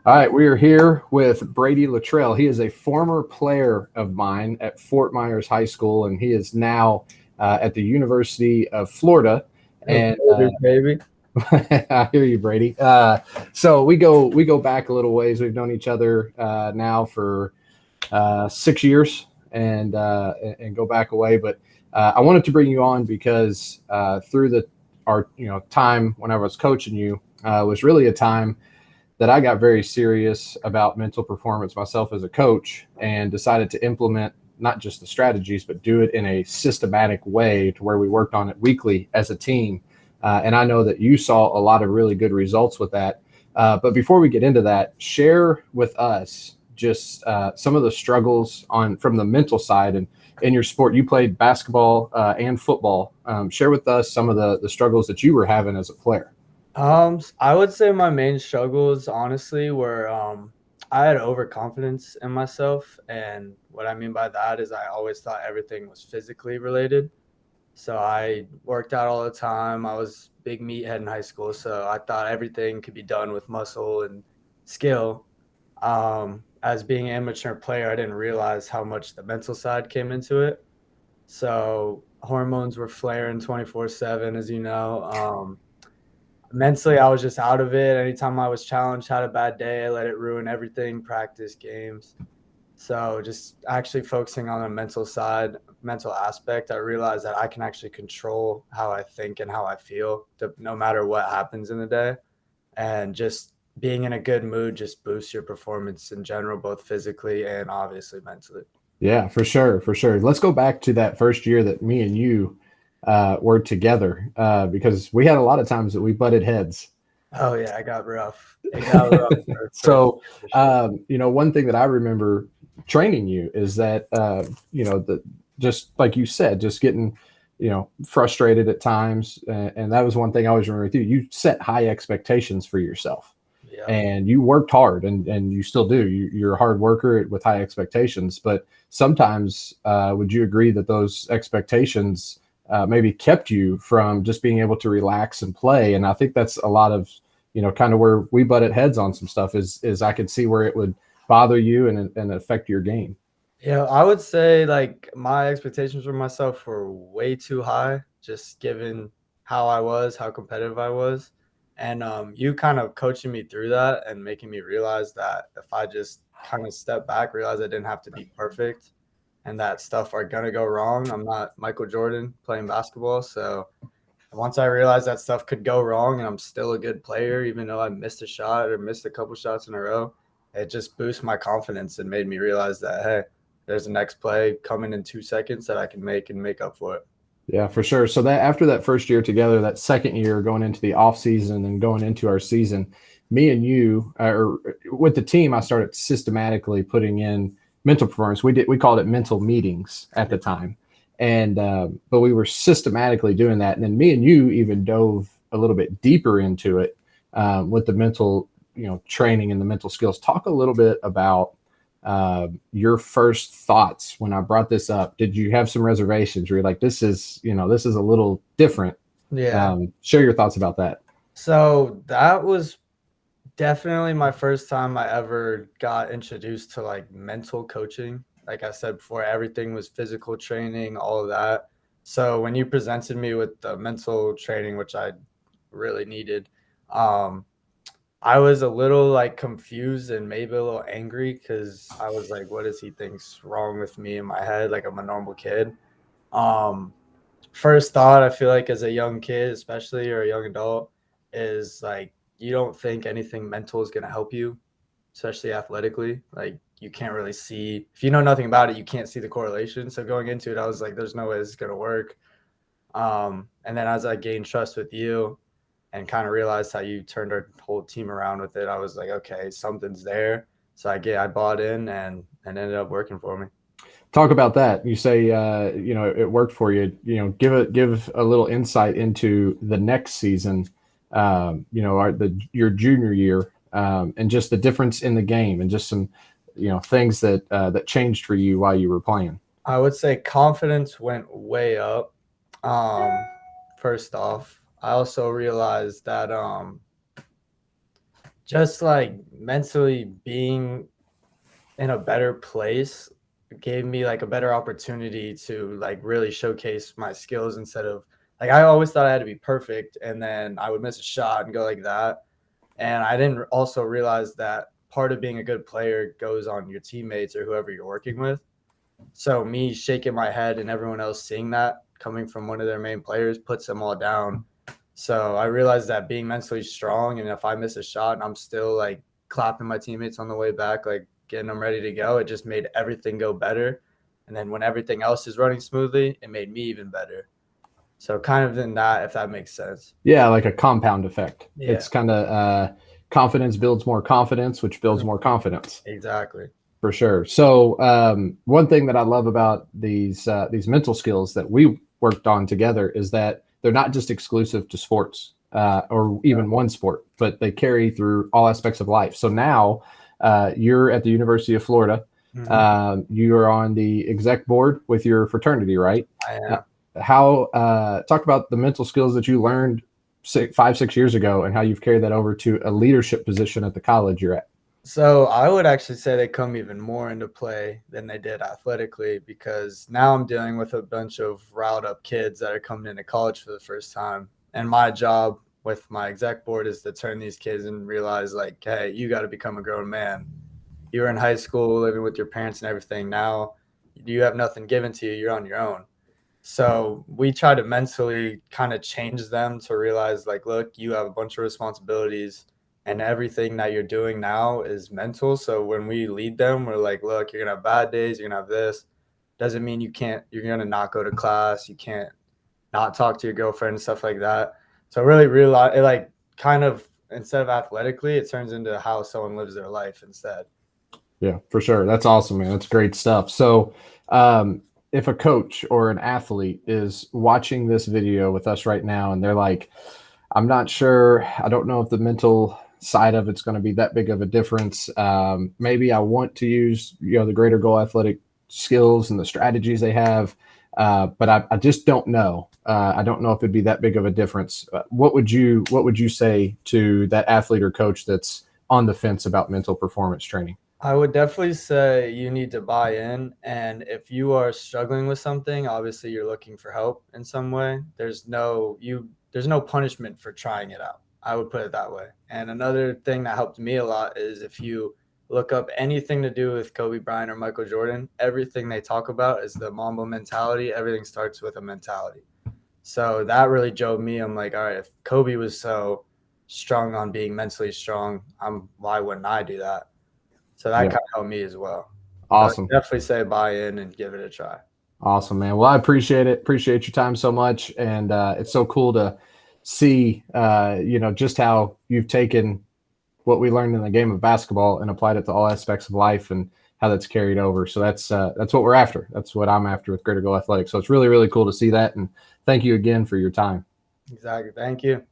All right, we are here with Brady Luttrell. He is a former player of mine at Fort Myers High School, and he is now at the University of Florida. Oh, And baby. I hear you, Brady. So we go back a little ways. We've known each other now for 6 years, and go back away. But I wanted to bring you on because through our time when I was coaching you was really a time that I got very serious about mental performance myself as a coach and decided to implement not just the strategies, but do it in a systematic way to where we worked on it weekly as a team. And I know that you saw a lot of really good results with that. But before we get into that, share with us just some of the struggles on from the mental side and in your sport. You played basketball and football. Share with us some of the struggles that you were having as a player. I would say my main struggles, honestly, were I had overconfidence in myself, and what I mean by that is I always thought everything was physically related. So I worked out all the time. I was big meathead in high school, so I thought everything could be done with muscle and skill. As being an amateur player, I didn't realize how much the mental side came into it. So hormones were flaring 24/7, as you know. Mentally, I was just out of it. Anytime I was challenged, had a bad day, I let it ruin everything, practice, games. So just actually focusing on the mental side, mental aspect, I realized that I can actually control how I think and how I feel no matter what happens in the day. And just being in a good mood just boosts your performance in general, both physically and obviously mentally. Yeah, for sure, for sure. Let's go back to that first year that me and you were together because we had a lot of times that we butted heads. Oh yeah, it got rough. It got rough for first So, year for sure. one thing that I remember training you is that, the just like you said, just getting, frustrated at times. And that was one thing I always remember with you. You set high expectations for yourself Yeah. and you worked hard and you still do. You're a hard worker with high expectations, but sometimes would you agree that those expectations maybe kept you from just being able to relax and play? And I think that's a lot of kind of where we butted heads on some stuff is I could see where it would bother you and affect your game. Yeah, I would say like my expectations for myself were way too high, just given how I was, how competitive I was. And you kind of coaching me through that and making me realize that if I just kind of step back, realize I didn't have to be perfect and that stuff are gonna go wrong. I'm not Michael Jordan playing basketball. So once I realized that stuff could go wrong and I'm still a good player, even though I missed a shot or missed a couple shots in a row, it just boosted my confidence and made me realize that, hey, there's a next play coming in 2 seconds that I can make and make up for it. Yeah, for sure. So that after that first year together, that second year going into the off season and going into our season, me and you, or with the team, I started systematically putting in mental performance. We called it mental meetings at the time, and but we were systematically doing that. And then me and you even dove a little bit deeper into it with the mental, training and the mental skills. Talk a little bit about your first thoughts when I brought this up. Did you have some reservations? Were you like, this is a little different? Yeah. Share your thoughts about that. So that was definitely my first time I ever got introduced to like mental coaching. Like I said before, everything was physical training, all of that. So when you presented me with the mental training, which I really needed, um, I was a little like confused and maybe a little angry because I was like, what does he think's wrong with me in my head? Like I'm a normal kid. Um, First thought, I feel like as a young kid, especially or a young adult, is like you don't think anything mental is gonna help you, especially athletically. Like you can't really see if you know nothing about it, you can't see the correlation. So going into it, I was like, there's no way this is gonna work. And then as I gained trust with you and kind of realized how you turned our whole team around with it, I was like, okay, something's there. So I bought in and ended up working for me. Talk about that. You say it worked for you. Give a little insight into the next season. Your junior year, and just the difference in the game, and just some things that changed for you while you were playing. I would say confidence went way up. First off, I also realized that Just like mentally being in a better place gave me like a better opportunity to like really showcase my skills instead of like I always thought I had to be perfect and then I would miss a shot and go like that. And I didn't also realize that part of being a good player goes on your teammates or whoever you're working with. So me shaking my head and everyone else seeing that coming from one of their main players puts them all down. So I realized that being mentally strong and if I miss a shot and I'm still like clapping my teammates on the way back, like getting them ready to go, it just made everything go better. And then when everything else is running smoothly, it made me even better. So kind of in that, if that makes sense. Yeah, like a compound effect. Yeah, It's kind of confidence builds more confidence, which builds more confidence. exactly. For sure. So one thing that I love about these mental skills that we worked on together is that they're not just exclusive to sports or even one sport, but they carry through all aspects of life. So now you're at the University of Florida. You are on the exec board with your fraternity, right? I Uh, am. how talk about the mental skills that you learned 5, 6 years ago and how you've carried that over to a leadership position at the college you're at. So I would actually say they come even more into play than they did athletically because now I'm dealing with a bunch of riled up kids that are coming into college for the first time. And my job with my exec board is to turn these kids and realize like, hey, you got to become a grown man. You were in high school living with your parents and everything. Now you have nothing given to you. You're on your own. So we try to mentally kind of change them to realize like, look, you have a bunch of responsibilities and everything that you're doing now is mental. So when we lead them, we're like, look, you're gonna have bad days, you're gonna have this. Doesn't mean you're gonna not go to class, you can't not talk to your girlfriend and stuff like that. So really realize it like kind of instead of athletically, it turns into how someone lives their life instead. Yeah, for sure. That's awesome, man. That's great stuff. So, if a coach or an athlete is watching this video with us right now and they're like, I'm not sure, I don't know if the mental side of it's going to be that big of a difference. Maybe I want to use, the greater goal athletic skills and the strategies they have, but I just don't know. I don't know if it'd be that big of a difference. What would you say to that athlete or coach that's on the fence about mental performance training? I would definitely say you need to buy in. And if you are struggling with something, obviously you're looking for help in some way. There's no punishment for trying it out. I would put it that way. And another thing that helped me a lot is if you look up anything to do with Kobe Bryant or Michael Jordan, everything they talk about is the Mamba mentality. Everything starts with a mentality. So that really drove me. I'm like, all right, if Kobe was so strong on being mentally strong, why wouldn't I do that? So that Yeah, kinda helped me as well. So I'd awesome. definitely say buy in and give it a try. Awesome, man. Well, I appreciate it. Appreciate your time so much, and it's so cool to see, just how you've taken what we learned in the game of basketball and applied it to all aspects of life, and how that's carried over. So that's what we're after. That's what I'm after with Greater Goal Athletics. So it's really, really cool to see that, and thank you again for your time. Exactly. Thank you.